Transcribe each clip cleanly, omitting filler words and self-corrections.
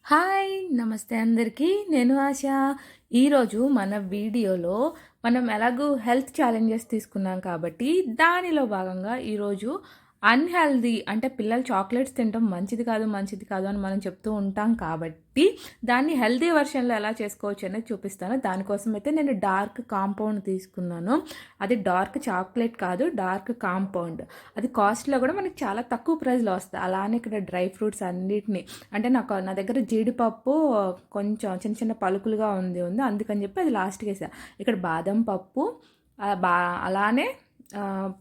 Hi! నమస్తే అందరికీ. నేను ఆశ. ఈరోజు మన వీడియోలో మనం ఎలాగో హెల్త్ ఛాలెంజెస్ తీసుకున్నాం కాబట్టి, దానిలో భాగంగా ఈరోజు అన్‌హెల్తీ అంటే పిల్లలు చాక్లెట్స్ తినటం మంచిది కాదు, మంచిది కాదు అని మనం చెప్తూ ఉంటాం కాబట్టి, దాన్ని హెల్తీ వెర్షన్‌లో ఎలా చేసుకోవచ్చు అనేది చూపిస్తాను. దానికోసమైతే నేను డార్క్ కాంపౌండ్ తీసుకున్నాను. అది డార్క్ చాక్లెట్ కాదు, డార్క్ కాంపౌండ్. అది కాస్ట్‌లో కూడా మనకి చాలా తక్కువ ప్రైస్‌లో వస్తది. అలానే ఇక్కడ డ్రై ఫ్రూట్స్ అన్నిటిని అంటే నా దగ్గర జీడిపప్పు కొంచెం చిన్న చిన్న పలుకులుగా ఉంది. అందుకని చెప్పి అది లాస్ట్‌కేసా. ఇక్కడ బాదం పప్పు ఆహ్, బా అలానే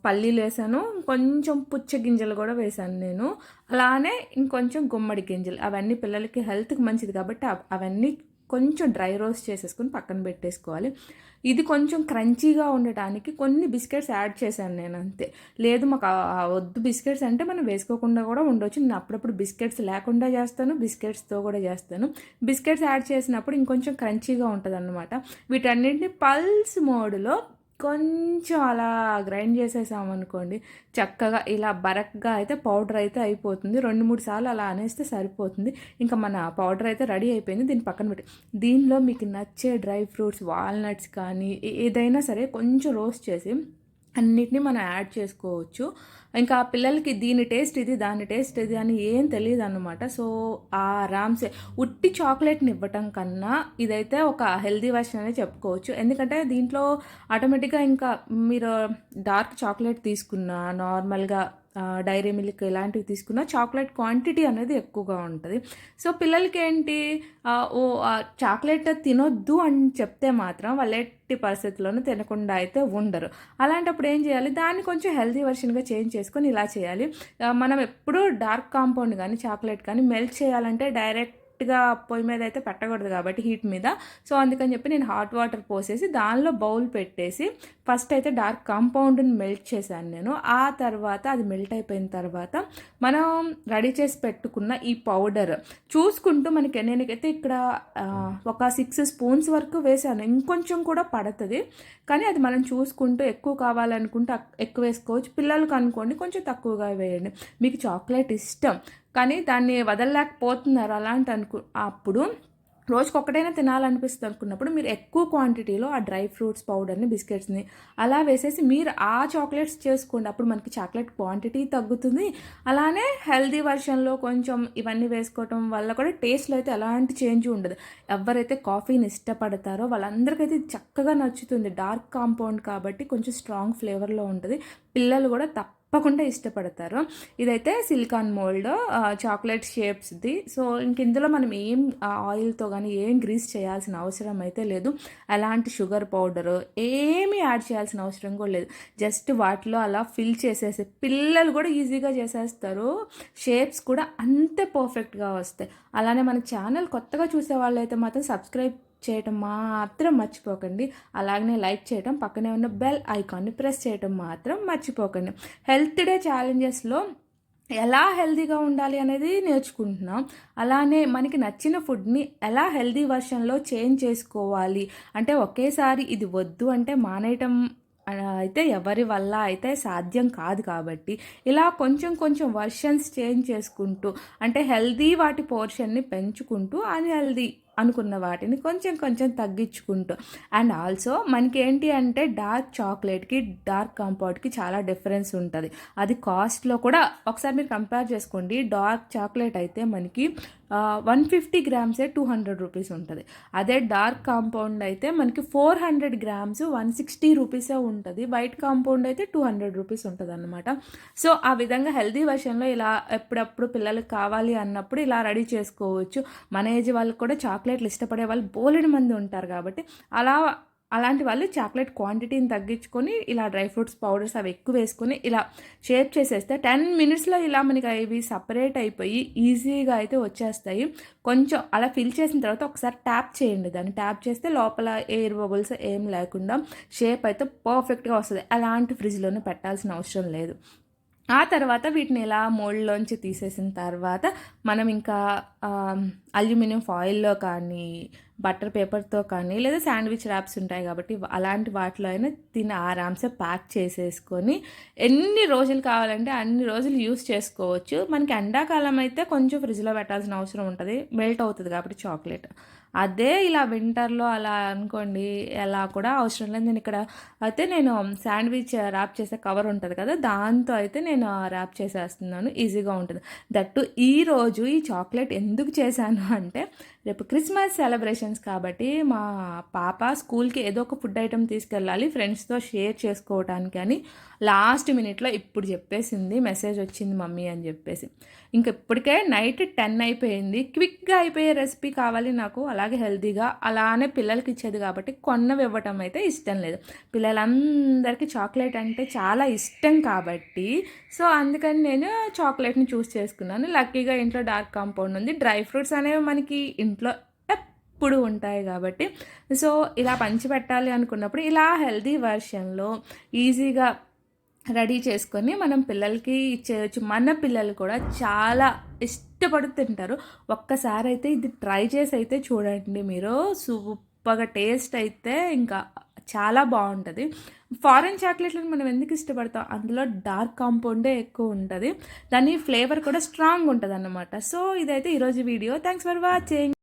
పల్లీలేసాను. కొంచెం పుచ్చ గింజలు గూడా వేశాను నేను. అలానే ఇంకొంచెం గుమ్మడి గింజలు. అవన్నీ పిల్లలకి హెల్త్‌కి మంచిది కాబట్టి అవన్నీ కొంచెం డ్రై రోస్ట్ చేసేసుకొని పక్కన పెట్టేసుకోవాలి. ఇది కొంచెం క్రంచీగా ఉండటానికి కొన్ని బిస్కెట్స్ యాడ్ చేశాను నేను అంతే. లేదు మాకు వద్దు బిస్కెట్స్ అంటే మనం వేసుకోకుండా కూడా ఉండొచ్చు. నేను అప్పుడప్పుడు బిస్కెట్స్ లేకుండా చేస్తాను. బిస్కెట్స్‌తో కూడా చేస్తాను. బిస్కెట్స్ యాడ్ చేసినప్పుడు ఇంకొంచెం క్రంచీగా ఉంటదనమాట. వీటన్నిటిని పల్స్ మోడ్‌లో కొంచెం అలా గ్రైండ్ చేసేసామనుకోండి, చక్కగా ఇలా బరక్గా అయితే పౌడర్ అయితే అయిపోతుంది. 2, 3 సార్లు అలా అనేస్తే సరిపోతుంది. ఇంకా మన పౌడర్ అయితే రెడీ అయిపోయింది. దీన్ని పక్కన పెట్టి దీనిలో మీకు నచ్చే డ్రై ఫ్రూట్స్ వాల్‌నట్స్ కానీ ఏదైనా సరే కొంచెం రోస్ట్ చేసి అన్నిటిని మనం యాడ్ చేసుకోవచ్చు. ఇంకా పిల్లలకి దీని టేస్ట్ ఇది, దాని టేస్ట్ ఇది అని ఏం తెలీదనమాట. సో, ఆరామ్సే ఉట్టి చాక్లెట్‌ని ఇవ్వటం కన్నా ఇదైతే ఒక హెల్తీ వెర్షన్ అనే చెప్పుకోవచ్చు. ఎందుకంటే దీంట్లో ఆటోమేటిక్‌గా ఇంకా మీరు డార్క్ చాక్లెట్ తీసుకున్నా, నార్మల్‌గా డైరీ మిల్క్ ఇలాంటివి తీసుకున్నా చాక్లెట్ క్వాంటిటీ అనేది ఎక్కువగా ఉంటది. సో, పిల్లలకేంటి చాక్లెట్ తినొద్దు అని చెప్తే మాత్రం వాళ్ళు ఎట్టి పరిస్థితుల్లోనూ తినకుండా అయితే ఉండరు. అలాంటప్పుడు ఏం చేయాలి? దాన్ని కొంచెం హెల్తీ వెర్షన్‌గా చేంజ్ చేసుకొని ఇలా చేయాలి. మనం ఎప్పుడూ డార్క్ కాంపౌండ్ గానీ, చాక్లెట్ కానీ మెల్ట్ చేయాలంటే డైరెక్ట్‌గా పొయ్యి మీద అయితే పెట్టకూడదు కాబట్టి హీట్ మీద. సో, అందుకని చెప్పి నేను హాట్ వాటర్ పోసేసి దానిలో బౌల్ పెట్టేసి ఫస్ట్ అయితే డార్క్ కాంపౌండ్‌ని మెల్ట్ చేశాను నేను. ఆ తర్వాత అది మెల్ట్ అయిపోయిన తర్వాత మనం రెడీ చేసి పెట్టుకున్న ఈ పౌడర్ చూసుకుంటూ నేనైతే ఇక్కడ ఒక 6 స్పూన్స్ వరకు వేశాను. ఇంకొంచెం కూడా పడతది. కానీ అది మనం చూసుకుంటూ ఎక్కువ కావాలనుకుంటే ఎక్కువ వేసుకోవచ్చు. పిల్లలకి అనుకోండి కొంచెం తక్కువగా వేయండి. మీకు చాక్లెట్ ఇష్టం కానీ దాన్ని వదలలేకపోతున్నారు అప్పుడు రోజుకొక్కటైనా తినాలనిపిస్తుంది అనుకున్నప్పుడు మీరు ఎక్కువ క్వాంటిటీలో ఆ డ్రై ఫ్రూట్స్ పౌడర్ని, బిస్కెట్స్‌ని అలా వేసేసి మీరు ఆ చాక్లెట్స్ చేసుకోండి. అప్పుడు మనకి చాక్లెట్ క్వాంటిటీ తగ్గుతుంది. అలానే హెల్తీ వెర్షన్‌లో కొంచెం ఇవన్నీ వేసుకోవటం వల్ల కూడా టేస్ట్‌లో అయితే ఎలాంటి చేంజ్ ఉండదు. ఎవరైతే కాఫీని ఇష్టపడతారో వాళ్ళందరికైతే ఇది చక్కగా నచ్చుతుంది. డార్క్ కాంపౌండ్ కాబట్టి కొంచెం స్ట్రాంగ్ ఫ్లేవర్‌లో ఉంటది. పిల్లలు కూడా తప్పకుండా ఇష్టపడతారు. ఇదైతే సిలికాన్ మోల్డ్ చాక్లెట్ షేప్స్‌ది. సో, ఇందులో మనం ఏం ఆయిల్‌తో గానీ ఏం గ్రీస్ చేయాల్సిన అవసరం అయితే లేదు. ఎలాంటి షుగర్ పౌడరు ఏమీ యాడ్ చేయాల్సిన అవసరం కూడా లేదు. జస్ట్ వాటిలో అలా ఫిల్ చేసేసి పిల్లలు కూడా ఈజీగా చేసేస్తారు. షేప్స్ కూడా అంతే పర్ఫెక్ట్‌గా వస్తాయి. అలానే మన ఛానల్ కొత్తగా చూసే వాళ్ళైతే మాత్రం సబ్స్క్రైబ్ చేయటం మాత్రం మర్చిపోకండి. అలాగనే లైక్ చేయటం, పక్కనే ఉన్న బెల్ ఐకాన్ని ప్రెస్ చేయటం మాత్రం మర్చిపోకండి. హెల్త్ డే ఛాలెంజెస్‌లో ఎలా హెల్తీగా ఉండాలి అనేది నేర్చుకుంటున్నాం. అలానే మనకి నచ్చిన ఫుడ్‌ని ఎలా హెల్తీ వెర్షన్‌లో చేంజ్ చేసుకోవాలి. అంటే ఒకేసారి ఇది వద్దు అంటే మానేయటం అయితే ఎవరి వల్ల అయితే సాధ్యం కాదు కాబట్టి, ఇలా కొంచెం కొంచెం వెర్షన్స్ చేంజ్ చేసుకుంటూ అంటే హెల్తీ వాటి పోర్షన్‌ని పెంచుకుంటూ అన్‌హెల్తీ అనుకున్న వాటిని కొంచెం కొంచెం తగ్గించుకుంటూ అండ్ ఆల్సో మనకేంటి అంటే డార్క్ చాక్లెట్‌కి, డార్క్ కాంపౌండ్‌కి చాలా డిఫరెన్స్ ఉంటది. అది కాస్ట్‌లో కూడా ఒకసారి మీరు కంపేర్ చేసుకోండి. డార్క్ చాక్లెట్ అయితే మనకి 150 గ్రామ్సే 200 రూపీస్ ఉంటది. అదే డార్క్ కాంపౌండ్ అయితే మనకి 400 గ్రామ్స్ 160 రూపీసే ఉంటది. వైట్ కాంపౌండ్ అయితే 200 రూపీస్ ఉంటదనమాట. సో, ఆ విధంగా హెల్తీ వెర్షన్‌లో ఇలా ఎప్పుడప్పుడు పిల్లలకి కావాలి అన్నప్పుడు ఇలా రెడీ చేసుకోవచ్చు. మన ఏజ్ వాళ్ళకి కూడా చాక్లెట్‌లు ఇష్టపడే వాళ్ళు బోలెడు మంది ఉంటారు కాబట్టి అలా అలాంటి వాళ్ళు చాక్లెట్ క్వాంటిటీని తగ్గించుకొని ఇలా డ్రై ఫ్రూట్స్ పౌడర్స్ అవి ఎక్కువ వేసుకొని ఇలా షేప్ చేసేస్తే 10 మినిట్స్‌లో ఇలా మనకి ఇవి సెపరేట్ అయిపోయి ఈజీగా అయితే వచ్చేస్తాయి. కొంచెం అలా ఫిల్ చేసిన తర్వాత ఒకసారి ట్యాప్ చేయండి. దాన్ని ట్యాప్ చేస్తే లోపల ఎయిర్ బబుల్స్ ఏం లేకుండా షేప్ అయితే పర్ఫెక్ట్‌గా వస్తది. ఎలాంటి ఫ్రిడ్జ్‌లోనూ పెట్టాల్సిన అవసరం లేదు. ఆ తర్వాత వీటిని ఇలా మోల్డ్‌లోంచి తీసేసిన తర్వాత మనం ఇంకా అల్యూమినియం ఫాయిల్‌లో కానీ, బటర్ పేపర్‌తో కానీ, లేదా శాండ్‌విచ్ ర్యాప్స్ ఉంటాయి కాబట్టి అలాంటి వాటిలో అయినా దీన్ని ఆరాంసే ప్యాక్ చేసేసుకొని ఎన్ని రోజులు కావాలంటే అన్ని రోజులు యూజ్ చేసుకోవచ్చు. మనకి ఎండాకాలం అయితే కొంచెం ఫ్రిడ్జ్‌లో పెట్టాల్సిన అవసరం ఉంటది. మెల్ట్ అవుతది కాబట్టి చాక్లెట్. అదే ఇలా వింటర్‌లో అలా అనుకోండి ఎలా కూడా అవసరం లేదు. నేను శాండ్‌విచ్ ర్యాప్ చేసే కవర్ ఉంటది కదా! దాంతో అయితే నేను ర్యాప్ చేసేస్తున్నాను. ఈజీగా ఉంటది. దట్టు ఈరోజు ఈ చాక్లెట్ ఎందుకు చేశాను అంటే, రేపు క్రిస్మస్ సెలబ్రేషన్స్ కాబట్టి మా పాప స్కూల్‌కి ఏదో ఒక ఫుడ్ ఐటెమ్ తీసుకెళ్ళాలి ఫ్రెండ్స్‌తో షేర్ చేసుకోవటానికి అని లాస్ట్ మినిట్‌లో ఇప్పుడు చెప్పేసింది. మెసేజ్ వచ్చింది మమ్మీ అని చెప్పేసి. ఇంక ఇప్పటికే నైట్ 10 అయిపోయింది. క్విక్‌గా అయిపోయే రెసిపీ కావాలి నాకు. అలాగే హెల్తీగా అలానే పిల్లలకి ఇచ్చేది కాబట్టి కొన్నవి ఇవ్వటం అయితే ఇష్టం లేదు. పిల్లలందరికీ చాక్లెట్ అంటే చాలా ఇష్టం కాబట్టి సో అందుకని నేను చాక్లెట్‌ని చూస్ చేసుకున్నాను. లక్కీగా ఇంట్లో డార్క్ కాంపౌండ్ ఉంది. డ్రై ఫ్రూట్స్ అనేవి మనకి ఇంట్లో ఎప్పుడు ఉంటాయి కాబట్టి సో ఇలా పంచిపెట్టాలి అనుకున్నప్పుడు ఇలా హెల్తీ వెర్షన్‌లో ఈజీగా రెడీ చేసుకొని మనం పిల్లలకి ఇచ్చేయొచ్చు. మన పిల్లలు కూడా చాలా ఇష్టపడి తింటారు. ఒక్కసారి అయితే ఇది ట్రై చేసి అయితే చూడండి మీరు. సూపర్‌గా టేస్ట్ అయితే ఇంకా చాలా బావుంటది. ఫారెన్ చాక్లెట్‌లని మనం ఎందుకు ఇష్టపడతాం? అందులో డార్క్ కాంపౌండే ఎక్కువ ఉంటది. దాని ఫ్లేవర్ కూడా స్ట్రాంగ్ ఉంటదన్నమాట. సో ఇదైతే ఈరోజు వీడియో. Thanks for watching.